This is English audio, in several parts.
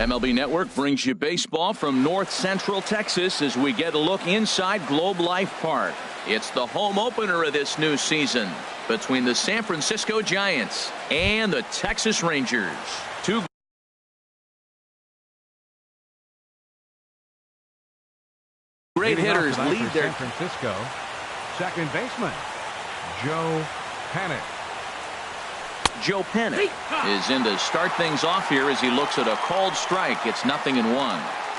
MLB Network brings you baseball from North Central Texas as we get a look inside Globe Life Park. It's the home opener of this new season between the San Francisco Giants and the Texas Rangers. Two great hitters lead their San Francisco. Second baseman Joe Panic. Joe Panic is in to start things off here as he looks at a called strike. It's 0-1.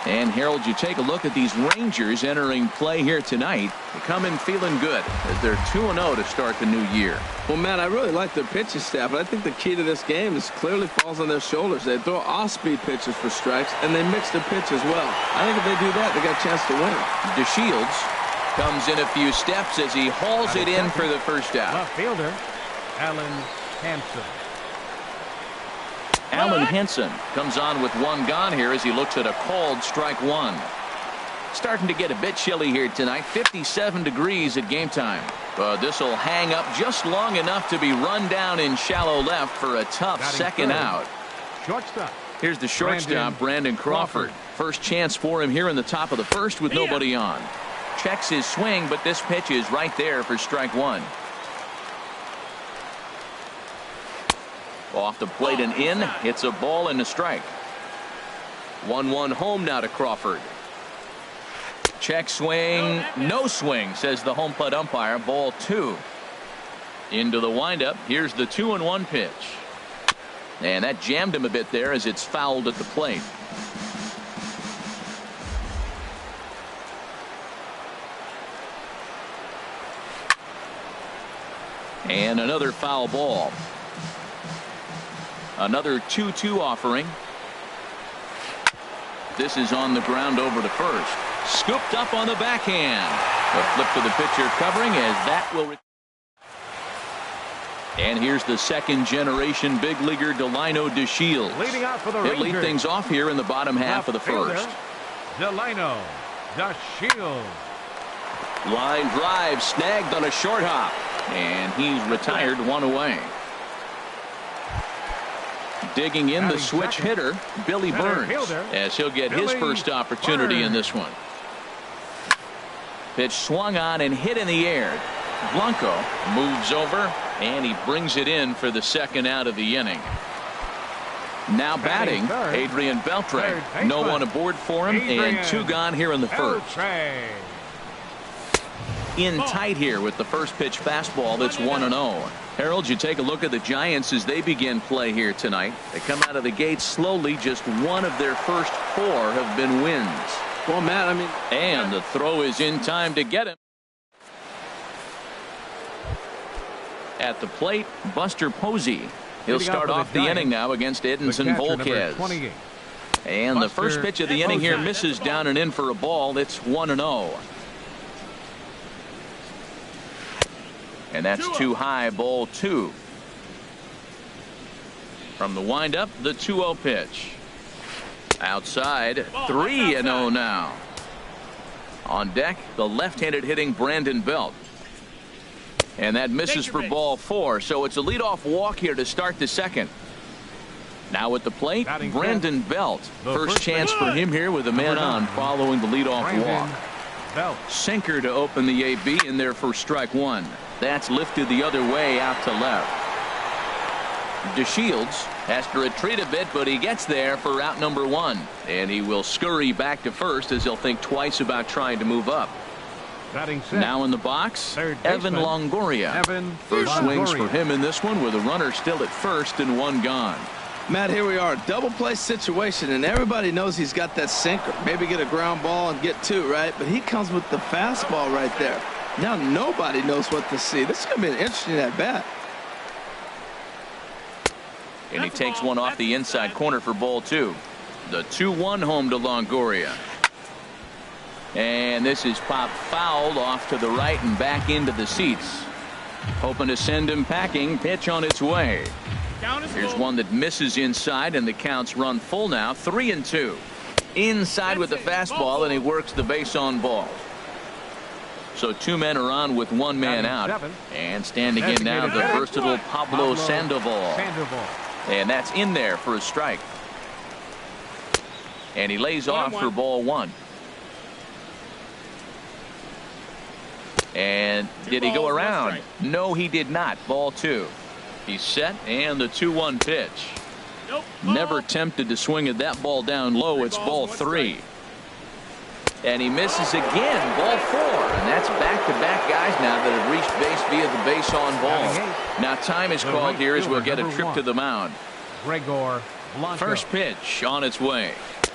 And Harold, you take a look at these Rangers entering play here tonight. They come in feeling good as they're 2-0 to start the new year. Well, Matt, I really like their pitching staff, but I think the key to this game is clearly falls on their shoulders. They throw off-speed pitches for strikes, and they mix their pitch as well. I think if they do that, they got a chance to win. DeShields comes in a few steps as he hauls it in for the first out. Left fielder Alan Hansen. Alan Henson comes on with one gone here as he looks at a called strike one. Starting to get a bit chilly here tonight. 57 degrees at game time. But this will hang up just long enough to be run down in shallow left for a tough second out. Shortstop. Here's the shortstop, Brandon Crawford. First chance for him here in the top of the first with nobody on. Checks his swing, but this pitch is right there for strike one. Off the plate and in. It's a ball and a strike. 1-1 home now to Crawford. Check swing. No swing, says the home plate umpire. Ball 2. Into the windup. Here's the 2-1 pitch. And that jammed him a bit there as it's fouled at the plate. And another foul ball. Another 2-2 offering. This is on the ground over to first. Scooped up on the backhand. A flip to the pitcher covering as that will. And here's the second generation big leaguer Delino DeShields. Leading out for the He'll lead Rangers. things off here in the bottom half of the first. Delino DeShields. Line drive snagged on a short hop. And he's retired, one away. Digging in the switch hitter, Billy Burns, as he'll get his first opportunity in this one. Pitch swung on and hit in the air. Blanco moves over, and he brings it in for the second out of the inning. Now batting, Adrian Beltre. No one aboard for him, and 2 gone here in the first. In tight here with the first pitch fastball that's 1-0. Harold, you take a look at the Giants as they begin play here tonight. They come out of the gate slowly. Just one of their first 4 have been wins. Well, Matt, I mean. And the throw is in time to get him. At the plate, Buster Posey. He'll start off the inning now against Edinson Volquez. And the first pitch of the inning here misses down and in for a ball. It's 1-0. And that's too high, ball 2. From the windup, the 2-0 pitch. Outside, 3-0 now. On deck, the left-handed hitting Brandon Belt. And that misses for ball 4, so it's a leadoff walk here to start the second. Now at the plate, Brandon Belt. First chance for him here with a man on following the leadoff walk. Sinker to open the AB in there for strike 1. That's lifted the other way out to left. DeShields has to retreat a bit, but he gets there for out number 1. And he will scurry back to first as he'll think twice about trying to move up. Now in the box, Evan Longoria. First swings for him in this one with a runner still at first and 1 gone. Matt, here we are, double play situation, and everybody knows he's got that sinker. Maybe get a ground ball and get 2, right? But he comes with the fastball right there. Now nobody knows what to see. This is going to be an interesting at bat. And he takes one off the inside corner for ball 2. The 2-1 home to Longoria. And this is popped foul off to the right and back into the seats. Hoping to send him packing. Pitch on its way. Here's one that misses inside, and the count's run full now. 3-2. Inside with the fastball, and he works the base on ball. So 2 men are on with 1 man out. And standing in now, the versatile Pablo Sandoval. And that's in there for a strike. And he lays off for ball 1. And did he go around? No, he did not. Ball 2. He's set, and the 2-1 pitch. Never tempted to swing at that ball down low. It's ball 3. And he misses again. Ball 4. And that's back-to-back guys now that have reached base via the base on ball. Now time is called here as we'll get a trip to the mound. Gregor Blanco. First pitch on its way.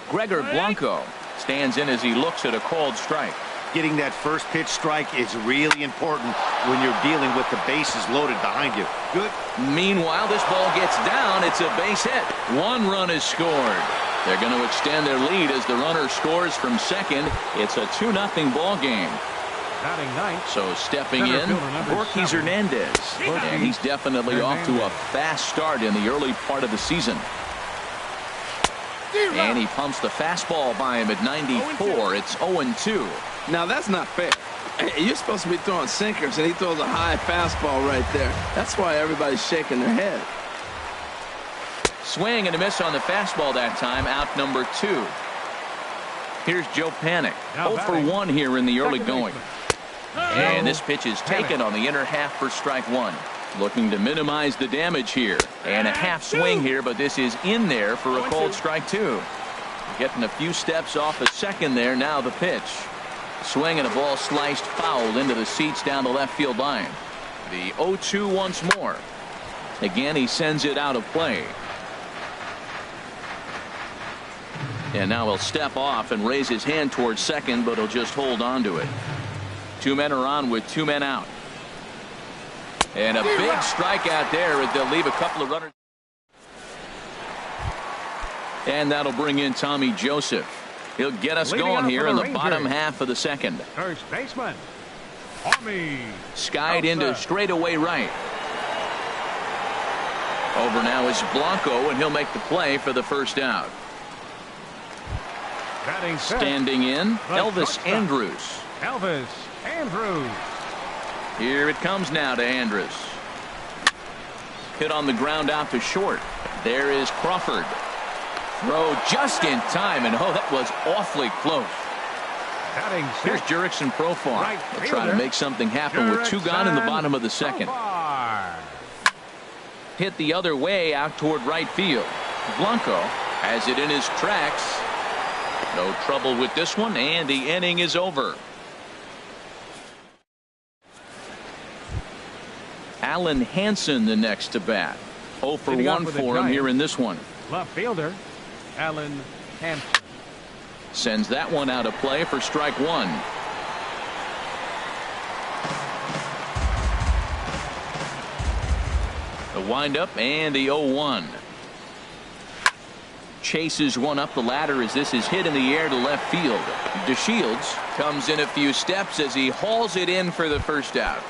Gregor Blanco stands in as he looks at a called strike. Getting that first pitch strike is really important when you're dealing with the bases loaded behind you. Good. Meanwhile, this ball gets down. It's a base hit. 1 run is scored. They're going to extend their lead as the runner scores from second. It's a 2-0 ball game. Batting ninth. So stepping in, Borges Hernandez. And he's definitely off to a fast start in the early part of the season. And he pumps the fastball by him at 94. It's 0-2. Now that's not fair. You're supposed to be throwing sinkers, and he throws a high fastball right there. That's why everybody's shaking their head. Swing and a miss on the fastball that time. Out number 2. Here's Joe Panik. 0 for 1 here in the early going. And this pitch is taken on the inner half for strike 1. Looking to minimize the damage here. And a half swing here, but this is in there for a called strike 2. Getting a few steps off a second there. Now the pitch. Swing and a ball sliced foul into the seats down the left field line. The 0-2 once more. Again, he sends it out of play. And now he'll step off and raise his hand towards second, but he'll just hold on to it. 2 men are on with 2 men out. And a big strikeout there as they'll leave a couple of runners. And that'll bring in Tommy Joseph. He'll get us going here in the bottom half of the second. First baseman, Army. Skied into straightaway right. Over now is Blanco, and he'll make the play for the first out. Standing in, Elvis Andrus. Elvis Andrus. Here it comes now to Andrus. Hit on the ground out to short. There is Crawford. Throw just in time, and oh, that was awfully close. Here's Jurickson Profar. They'll try to make something happen with 2 gone in the bottom of the second. Hit the other way out toward right field. Blanco has it in his tracks. No trouble with this one, and the inning is over. Alan Hansen the next to bat. 0 for 1 for him here in this one. Left fielder Alan Hansen sends that one out of play for strike 1. The windup and the 0-1. Chases one up the ladder as this is hit in the air to left field. DeShields comes in a few steps as he hauls it in for the first out.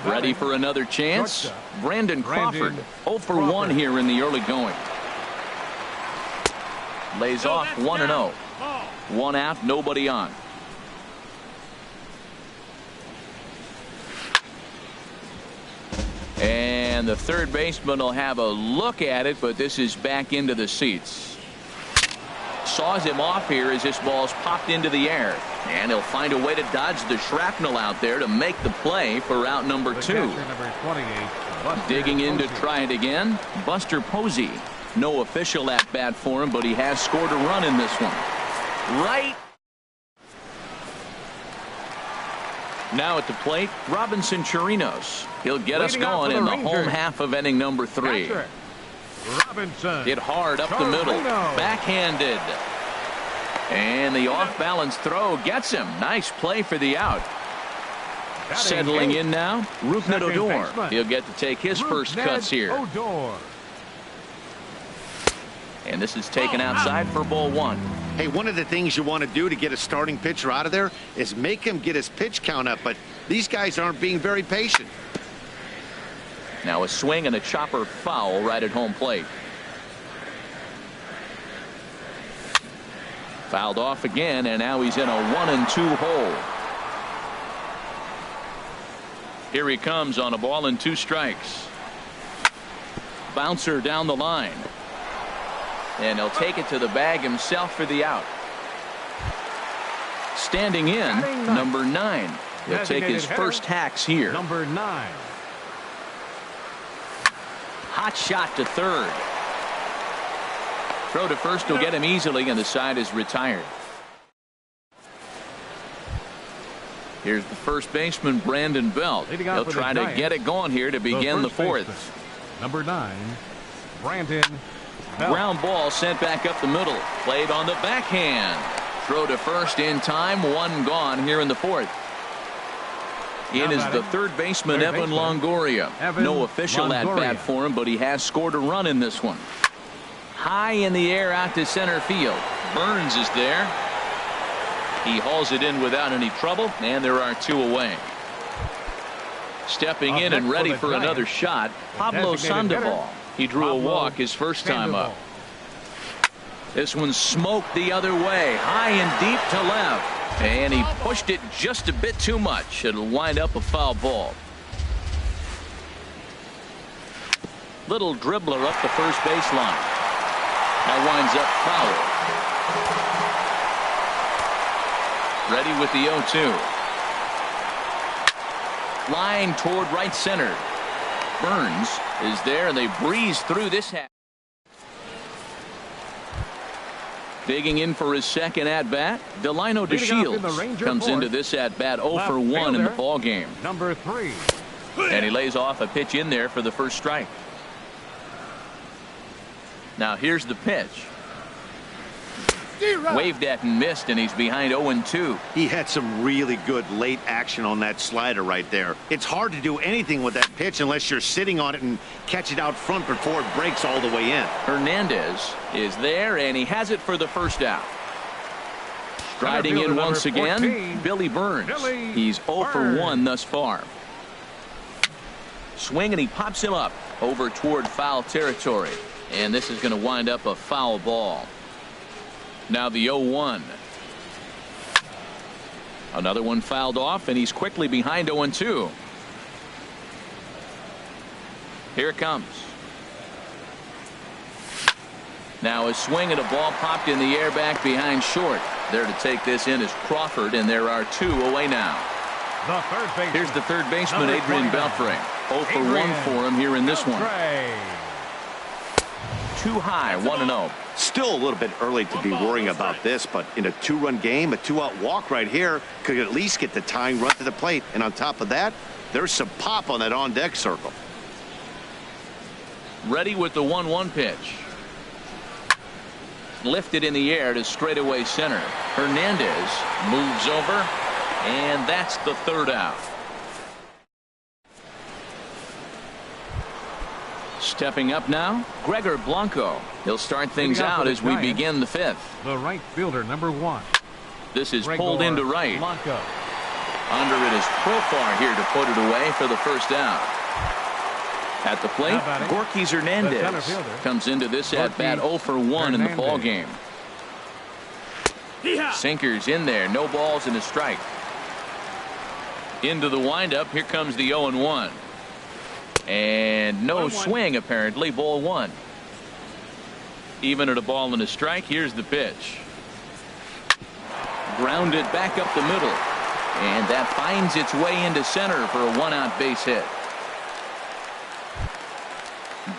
Ready for another chance? Brandon Crawford. 0 for 1 here in the early going. Lays off 1-0. 1 out, nobody on. And the third baseman will have a look at it, but this is back into the seats. Saws him off here as this ball's popped into the air. And he'll find a way to dodge the shrapnel out there to make the play for out number 2. Digging in to try it again, Buster Posey. No official at bat for him, but he has scored a run in this one. Right. Now at the plate, Robinson Chirinos. He'll get us going in the home half of inning number 3. Robinson. Hit hard up the middle. Backhanded. And the off-balance throw gets him. Nice play for the out. Settling in now, Rougned Odor. He'll get to take his first cuts here. And this is taken outside for ball 1. Hey, one of the things you want to do to get a starting pitcher out of there is make him get his pitch count up, but these guys aren't being very patient. Now a swing and a chopper foul right at home plate. Fouled off again, and now he's in a 1-2 hole. Here he comes on a ball and 2 strikes. Bouncer down the line. And he'll take it to the bag himself for the out. Standing in, number 9. He'll take his first hacks here. Number 9. Hot shot to third. Throw to first will get him easily, and the side is retired. Here's the first baseman, Brandon Belt. He'll try to get it going here to begin the fourth. Number 9, Brandon Belt. Ground ball sent back up the middle. Played on the backhand. Throw to first in time. One gone here in the fourth. In is the third baseman, Evan Longoria. No official at-bat for him, but he has scored a run in this one. High in the air out to center field. Burns is there. He hauls it in without any trouble, and there are 2 away. Stepping in and ready for another shot, Pablo Sandoval. He drew a walk his first time up. This one smoked the other way, high and deep to left. And he pushed it just a bit too much. It'll wind up a foul ball. Little dribbler up the first baseline. That winds up foul. Ready with the 0-2. Line toward right center. Burns is there, and they breeze through this half. Digging in for his second at-bat, Delino DeShields comes into this at-bat 0 for 1 in the ball game. Number 3. And he lays off a pitch in there for the first strike. Now here's the pitch. Waved at and missed, and he's behind 0-2. He had some really good late action on that slider right there. It's hard to do anything with that pitch unless you're sitting on it and catch it out front before it breaks all the way in. Hernandez is there, and he has it for the first out. Striding in once again, Billy Burns. He's 0 for 1 thus far. Swing, and he pops him up over toward foul territory. And this is going to wind up a foul ball. Now the 0-1. Another one fouled off, and he's quickly behind 0-2. Here it comes. Now a swing, and a ball popped in the air back behind short. There to take this in is Crawford, and there are 2 away now. Here's the third baseman, Adrian Beltre. 0 for 1 for him here in this one. Too high, 1-0. Still a little bit early to be worrying about this, but in a 2-run game, a 2-out walk right here could at least get the tying run to the plate. And on top of that, there's some pop on that on-deck circle. Ready with the 1-1 pitch. Lifted in the air to straightaway center. Hernandez moves over, and that's the third out. Stepping up now, Gregor Blanco. He'll start things out as we begin the fifth. The right fielder, number 1. This is pulled into right. Blanco. Under it is Profar here to put it away for the first out. At the plate, Gorky Hernandez comes into this at-bat 0 for 1 in the ball game. Sinkers in there, no balls and a strike. Into the windup, here comes the 0-1. And no swing, apparently. Ball 1. Even at a ball and a strike. Here's the pitch. Grounded back up the middle. And that finds its way into center for a 1-out base hit.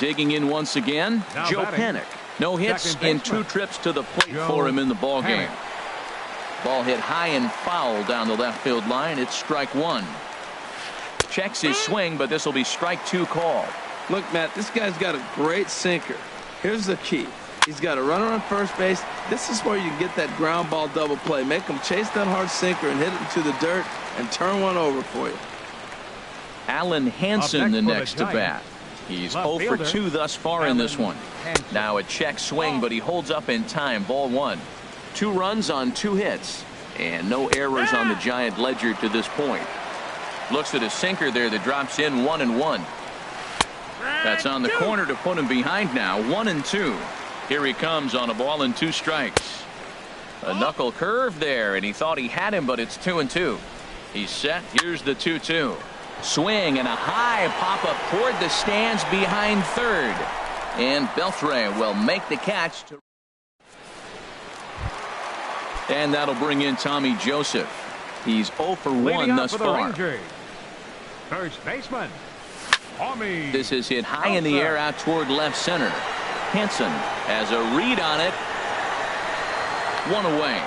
Digging in once again, Joe Panik. No hits in 2 trips to the plate for him in the ball game. Ball hit high and foul down the left field line. It's strike 1. Checks his swing, but this will be strike 2 called. Look, Matt, this guy's got a great sinker. Here's the key. He's got a runner on first base. This is where you can get that ground ball double play. Make him chase that hard sinker and hit it into the dirt and turn one over for you. Alan Hansen the next to bat. He's 0 for 2 thus far in this one. Now a check swing, but he holds up in time. Ball 1. 2 runs on 2 hits. And no errors on the Giant ledger to this point. Looks at a sinker there that drops in 1-1. That's on the corner to put him behind now. 1-2. Here he comes on a ball and 2 strikes. A knuckle curve there, and he thought he had him, but it's 2-2. He's set. Here's the 2-2. Swing and a high pop up toward the stands behind third. And Beltre will make the catch. And that'll bring in Tommy Joseph. He's 0 for 1 thus far. First baseman, Tommy. This is hit high in the air out toward left center. Hanson has a read on it. 1 away.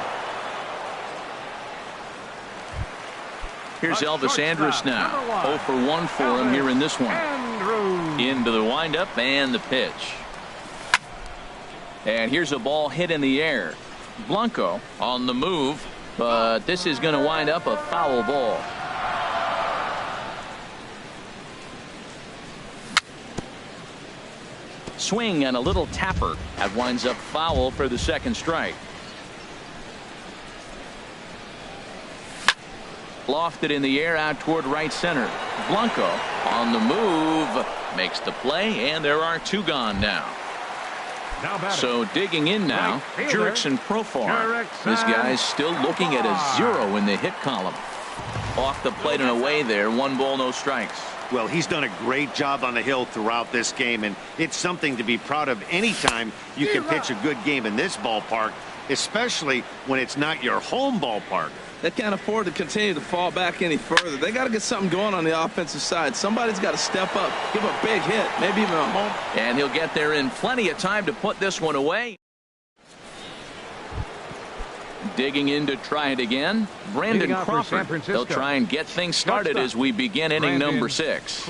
Here's Elvis Andrus now. 0 for 1 for him here in this one. Into the windup and the pitch. And here's a ball hit in the air. Blanco on the move, but this is going to wind up a foul ball. Swing and a little tapper. That winds up foul for the second strike. Lofted in the air out toward right center. Blanco on the move, makes the play, and there are 2 gone now. So digging in now, Jurickson Profar. This guy's still looking at a 0 in the hit column. Off the plate and away there. 1 ball, no strikes. Well, he's done a great job on the hill throughout this game, and it's something to be proud of anytime you can pitch a good game in this ballpark, especially when it's not your home ballpark. They can't afford to continue to fall back any further. They got to get something going on the offensive side. Somebody's got to step up, give a big hit, maybe even a home. And he'll get there in plenty of time to put this one away. Digging in to try it again. Brandon Crawford. They'll try and get things started as we begin inning number 6.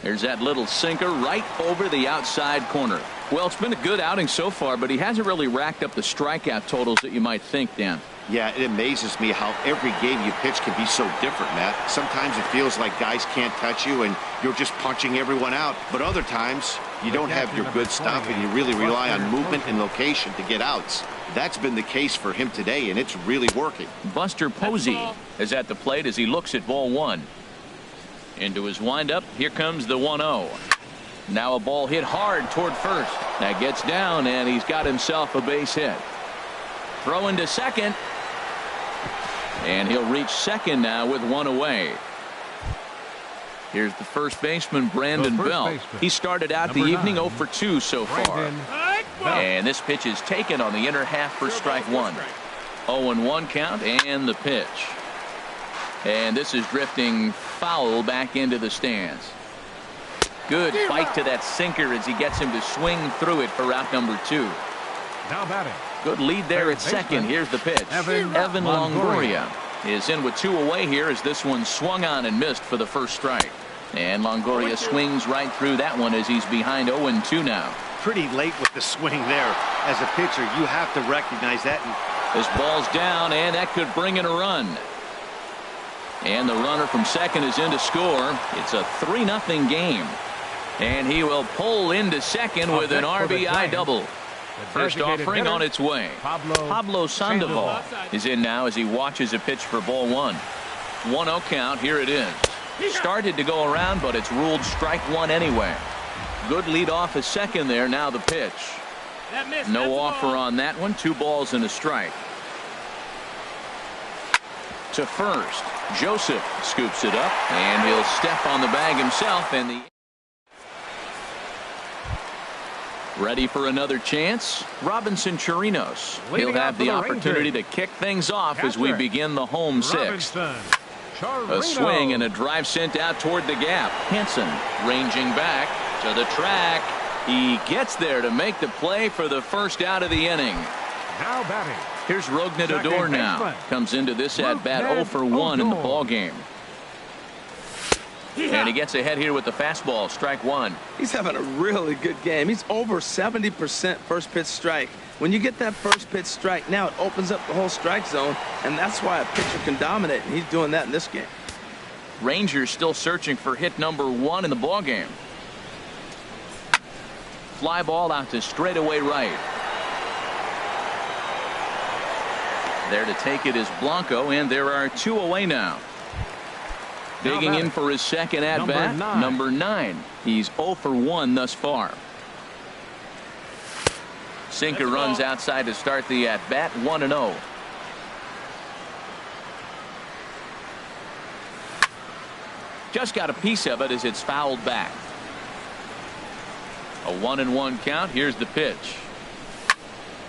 There's that little sinker right over the outside corner. Well, it's been a good outing so far, but he hasn't really racked up the strikeout totals that you might think, Dan. Yeah, it amazes me how every game you pitch can be so different, Matt. Sometimes it feels like guys can't touch you and you're just punching everyone out. But other times you don't have your good stuff and you really rely on movement and location to get outs. That's been the case for him today, and it's really working. Buster Posey is at the plate as he looks at ball 1. Into his windup. Here comes the 1-0. Now a ball hit hard toward first. That gets down, and he's got himself a base hit. Throw into second. And he'll reach second now with 1 away. Here's the first baseman, Brandon Belt. He started out the evening 0 for 2 so far. And this pitch is taken on the inner half for strike 1. 0-1 count and the pitch. And this is drifting foul back into the stands. Good bite to that sinker as he gets him to swing through it for out number 2. Now batting. Good lead there at second. Here's the pitch. Evan Longoria is in with 2 away here as this one swung on and missed for the first strike. And Longoria swings right through that one as he's behind 0-2 now. Pretty late with the swing there. As a pitcher, you have to recognize that. This ball's down, and that could bring in a run. And the runner from second is in to score. It's a 3-0 game. And he will pull into second with an RBI double. First offering on its way. Pablo Sandoval is in now as he watches a pitch for ball 1. 1-0 count. Here it is. Started to go around, but it's ruled strike 1 anyway. Good lead off at second there. Now the pitch. No offer on that one. 2 balls and a strike. To first. Joseph scoops it up, and he'll step on the bag himself. And the ready for another chance. Robinson Chirinos. He'll have the opportunity to kick things off as we begin the home 6th. A swing and a drive sent out toward the gap. Hanson ranging back to the track. He gets there to make the play for the first out of the inning. Now batting. Here's Rougned Odor now. Comes into this at bat 0 for 1 in the ball game. And he gets ahead here with the fastball. Strike 1. He's having a really good game. He's over 70% first pitch strike. When you get that first pitch strike, now it opens up the whole strike zone, and that's why a pitcher can dominate, and he's doing that in this game. Rangers still searching for hit number 1 in the ball game. Fly ball out to straightaway right. There to take it is Blanco, and there are 2 away now. Digging in for his second at bat, number 9. He's 0 for 1 thus far. Sinker runs outside to start the at bat. 1-0. Just got a piece of it as it's fouled back. A 1-1 count. Here's the pitch.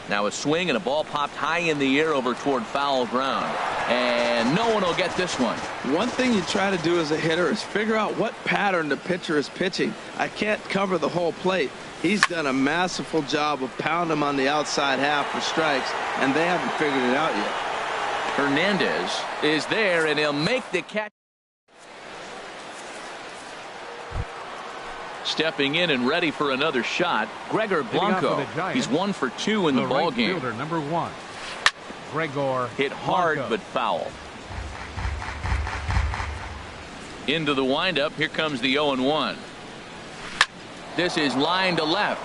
Now a swing and a ball popped high in the air over toward foul ground. And no one will get this one. One thing you try to do as a hitter is figure out what pattern the pitcher is pitching. I can't cover the whole plate. He's done a masterful job of pounding him on the outside half for strikes, and they haven't figured it out yet. Hernandez is there, and he'll make the catch. Stepping in and ready for another shot, Gregor Blanco. He's 1 for 2 in the ball game. Fielder, number 1, Gregor Hit hard Blanco. but foul. Into the windup. Here comes the 0-1. This is line to left.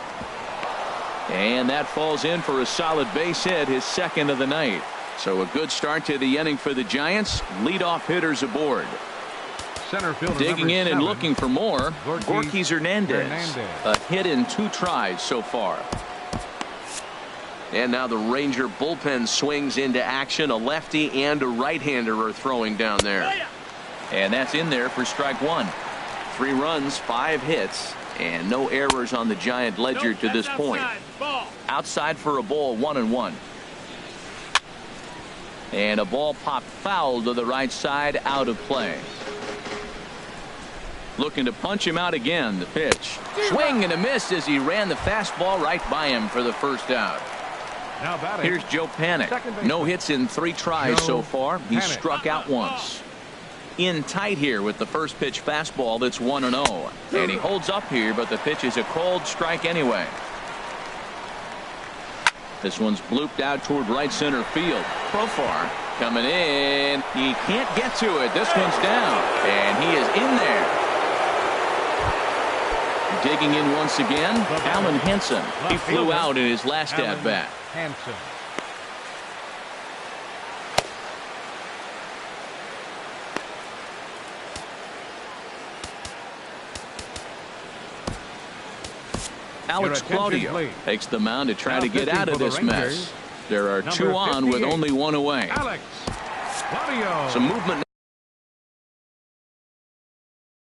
And that falls in for a solid base hit, his second of the night. So a good start to the inning for the Giants. Leadoff hitters aboard. Center fielder, Digging in 7, and looking for more, Gorky Hernandez. A hit in 2 tries so far. And now the Ranger bullpen swings into action. A lefty and a right-hander are throwing down there. And that's in there for strike 1. 3 runs, 5 hits, and no errors on the Giant ledger to this point. Outside for a ball, 1-1. And a ball popped foul to the right side, out of play. Looking to punch him out again. The pitch. Swing and a miss as he ran the fastball right by him for the first out. Now batting. Here's Joe Panik. No hits in 3 tries so far. He struck out once. In tight here with the first pitch fastball that's 1-0. And he holds up here, but the pitch is a called strike anyway. This one's blooped out toward right center field. Profar coming in. He can't get to it. This one's down. And he is in there. Digging in once again, Alan Henson. He flew out in his last at-bat. Hanson. Alex Claudio takes the mound to try to get out of this mess. There are 2 on with only 1 away. Alex Claudio. Some movement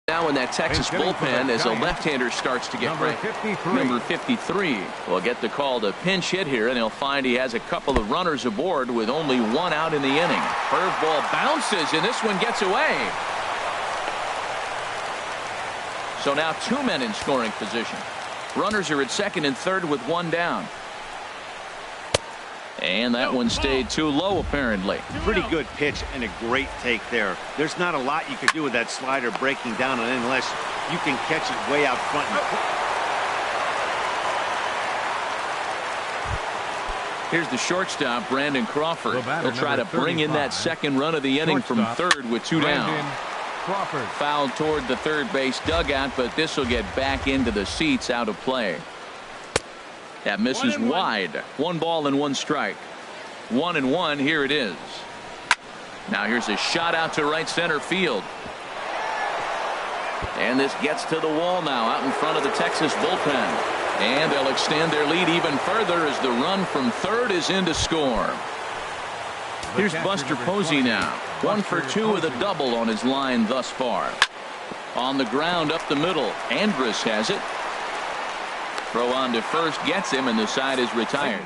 now in that Texas bullpen as a left-hander starts to get ready. Number 53 will get the call to pinch hit here, and he'll find he has a couple of runners aboard with only 1 out in the inning. Curveball bounces, and this one gets away. So now 2 men in scoring position. Runners are at second and third with 1 down. And that one stayed too low, apparently. Pretty good pitch and a great take there. There's not a lot you could do with that slider breaking down on it unless you can catch it way out front. Here's the shortstop, Brandon Crawford. He'll try to bring in that second run of the inning from third with 2 down. Crawford. Fouled toward the third base dugout, but this will get back into the seats, out of play. That misses wide. 1 ball and 1 strike. 1-1. Here it is. Now here's a shot out to right center field. And this gets to the wall now out in front of the Texas bullpen. And they'll extend their lead even further as the run from third is in to score. Here's Buster Posey now. 1 for 2 with a double on his line thus far. On the ground up the middle. Andrus has it. Throw on to first gets him, and the side is retired.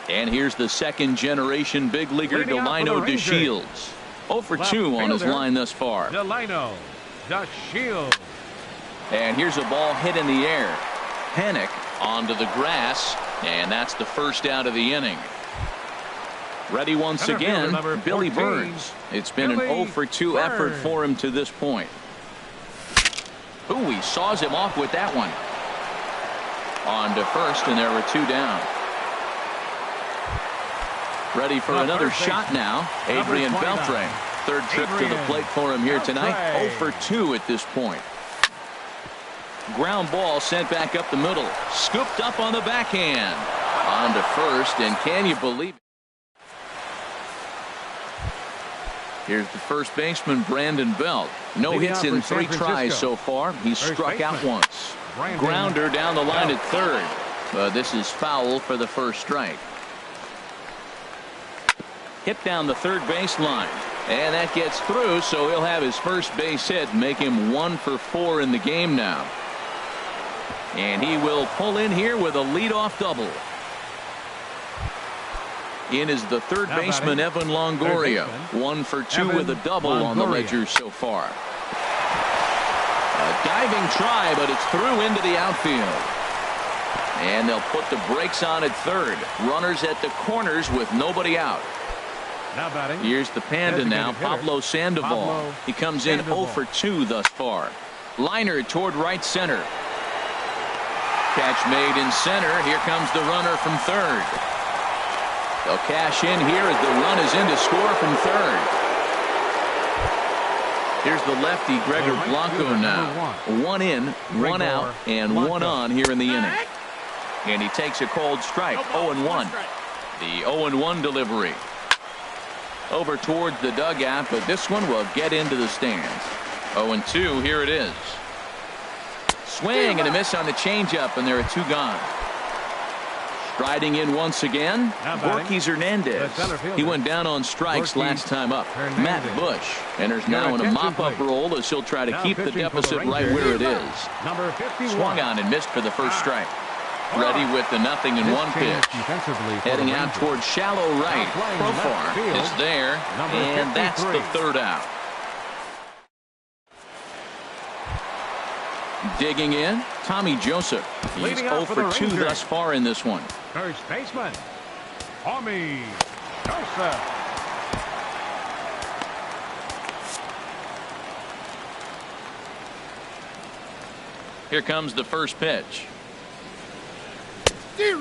And here's the second generation big leaguer Delino DeShields. 0 for 2 on his line thus far. Delino DeShields. And here's a ball hit in the air. Panik onto the grass, and that's the first out of the inning. Ready once again, Billy Burns. It's been an 0 for 2 effort for him to this point. Ooh, he saws him off with that one. On to first, and there were 2 down. Ready for another shot now. Adrian Beltre. Third trip to the plate for him here tonight. 0 for 2 at this point. Ground ball sent back up the middle. Scooped up on the backhand. On to first, and can you believe it? Here's the first baseman, Brandon Belt. No hits in 3 tries so far. He's struck out once. Grounder down the line at third. But this is foul for the first strike. Hit down the third baseline. And that gets through, so he'll have his first base hit, make him 1 for 4 in the game now. And he will pull in here with a leadoff double. In is the third baseman, Evan Longoria. 1 for 2 with a double on the ledger so far. A diving try, but it's through into the outfield. And they'll put the brakes on at third. Runners at the corners with nobody out. Now batting. Here's the Panda now, Pablo Sandoval. He comes in 0 for 2 thus far. Liner toward right center. Catch made in center. Here comes the runner from third. They'll cash in here as the run is in to score from third. Here's the lefty, Gregor Blanco now. 1 in, 1 out, and 1 on here in the inning. And he takes a cold strike, 0-1. The 0-1 delivery. Over towards the dugout, but this one will get into the stands. 0-2, here it is. Swing and a miss on the changeup, and there are 2 gone. Striding in once again, Borges Hernandez. He went down on strikes last time up. Matt Bush enters now in a mop-up role as he'll try to keep the deficit right where it is. Swung on and missed for the first strike. Ready with the 0-1 pitch. Heading out towards shallow right. Profar is there, and that's the third out. Digging in, Tommy Joseph. He's 0 for 2 thus far in this one. First baseman, Tommy Joseph. Here comes the first pitch.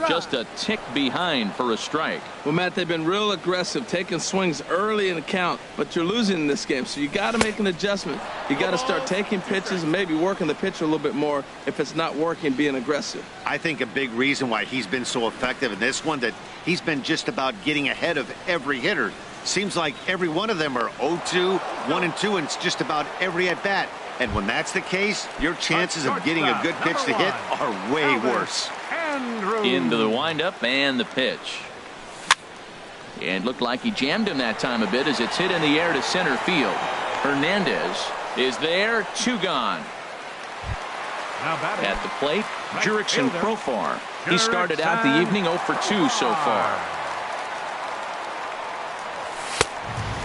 Just a tick behind for a strike. Well, Matt, they've been real aggressive, taking swings early in the count, but you're losing in this game, so you got to make an adjustment. You got to start taking pitches and maybe working the pitcher a little bit more if it's not working, being aggressive. I think a big reason why he's been so effective in this one, that he's been just about getting ahead of every hitter. Seems like every one of them are 0-2, 1-2, and it's just about every at-bat. And when that's the case, your chances of getting a good pitch to hit are way worse. Into the windup and the pitch. And looked like he jammed him that time a bit as it's hit in the air to center field. Hernandez is there, 2 gone. At the plate, Jurickson Profar. He started out the evening 0 for 2 so far.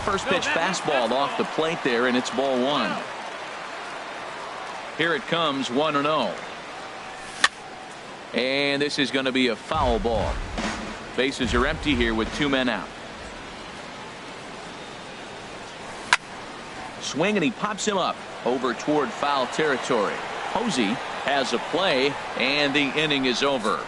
First pitch fastball off the plate there, and it's ball 1. Here it comes, 1-0. And this is going to be a foul ball. Bases are empty here with 2 men out. Swing, and he pops him up over toward foul territory. Posey has a play, and the inning is over.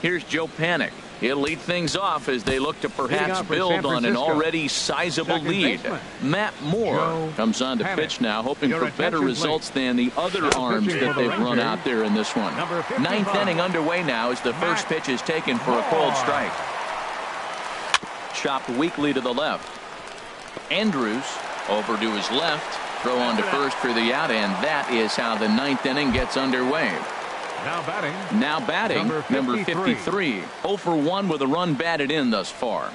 Here's Joe Panik. He'll lead things off as they look to perhaps build on an already sizable lead. Matt Moore comes on to pitch now, hoping for better results than the other arms that they've run out there in this one. 9th inning underway now as the first pitch is taken for a cold strike. Chopped weakly to the left. Andrews over to his left. Throw on to first for the out, and that is how the 9th inning gets underway. Now batting, number 53. 0 for 1 with a run batted in thus far.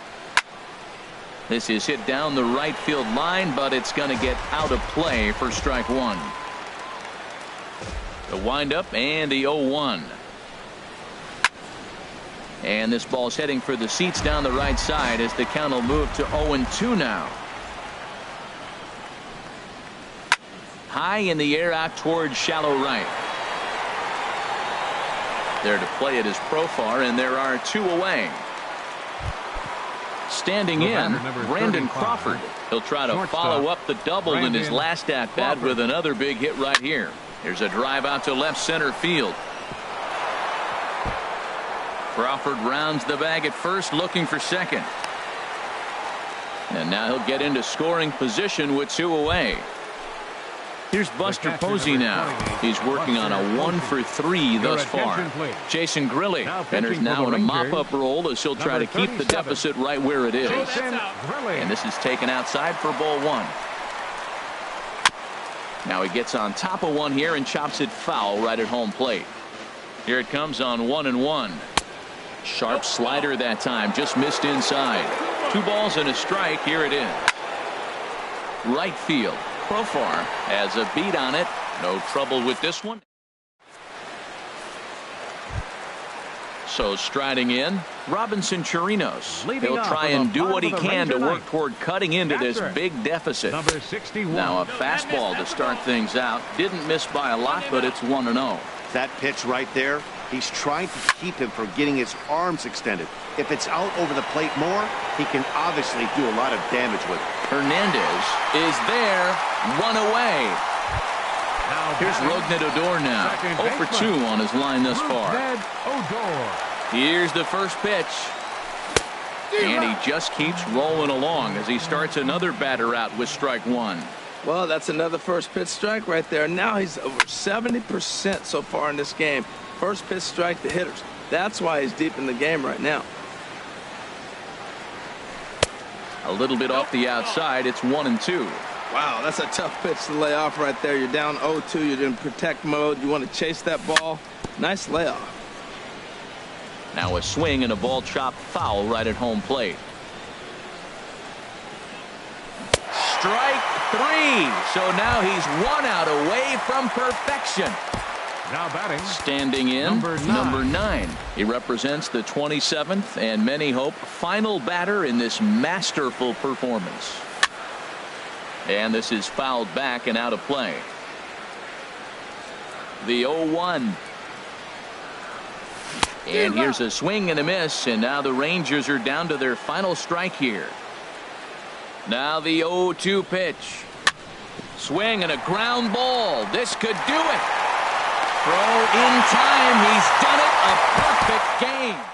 This is hit down the right field line, but it's going to get out of play for strike 1. The windup and the 0-1. And this ball's heading for the seats down the right side as the count will move to 0-2 now. High in the air out towards shallow right. There to play it is Profar, and there are 2 away. Standing in, Brandon Crawford. He'll try to follow up the double in his last at-bat with another big hit right here. There's a drive out to left center field. Crawford rounds the bag at first, looking for second. And now he'll get into scoring position with 2 away. Here's Buster Posey now. He's working on a 1 for 3 thus far. Jason Grilli enters now in a mop-up role as he'll try to keep the deficit right where it is. And this is taken outside for ball 1. Now he gets on top of one here and chops it foul right at home plate. Here it comes on 1-1. Sharp slider that time, just missed inside. 2 balls and a strike. Here it is. Right field. Profar has a beat on it. No trouble with this one. So striding in, Robinson Chirinos. He'll try and do what he can to work toward cutting into this big deficit. Number 61. Now a fastball to start things out. Didn't miss by a lot, but it's 1-0. That pitch right there, he's trying to keep him from getting his arms extended. If it's out over the plate more, he can obviously do a lot of damage with it. Hernandez is there, 1 away. Here's Rougned Odor now. 0 for 2 on his line thus far. Here's the first pitch. And he just keeps rolling along as he starts another batter out with strike 1. Well, that's another first pitch strike right there. Now he's over 70% so far in this game. First pitch strike to hitters. That's why he's deep in the game right now. A little bit off the outside. It's 1-2. Wow, that's a tough pitch to lay off right there. You're down 0-2. You're in protect mode. You want to chase that ball. Nice layoff. Now a swing and a ball chopped foul right at home plate. Strike 3. So now he's 1 out away from perfection. Now batting. Standing in, number 9. He represents the 27th and many hope final batter in this masterful performance. And this is fouled back and out of play. The 0-1. And here's a swing and a miss, and now the Rangers are down to their final strike here. Now the 0-2 pitch. Swing and a ground ball. This could do it. Throw in time. He's done it. A perfect game.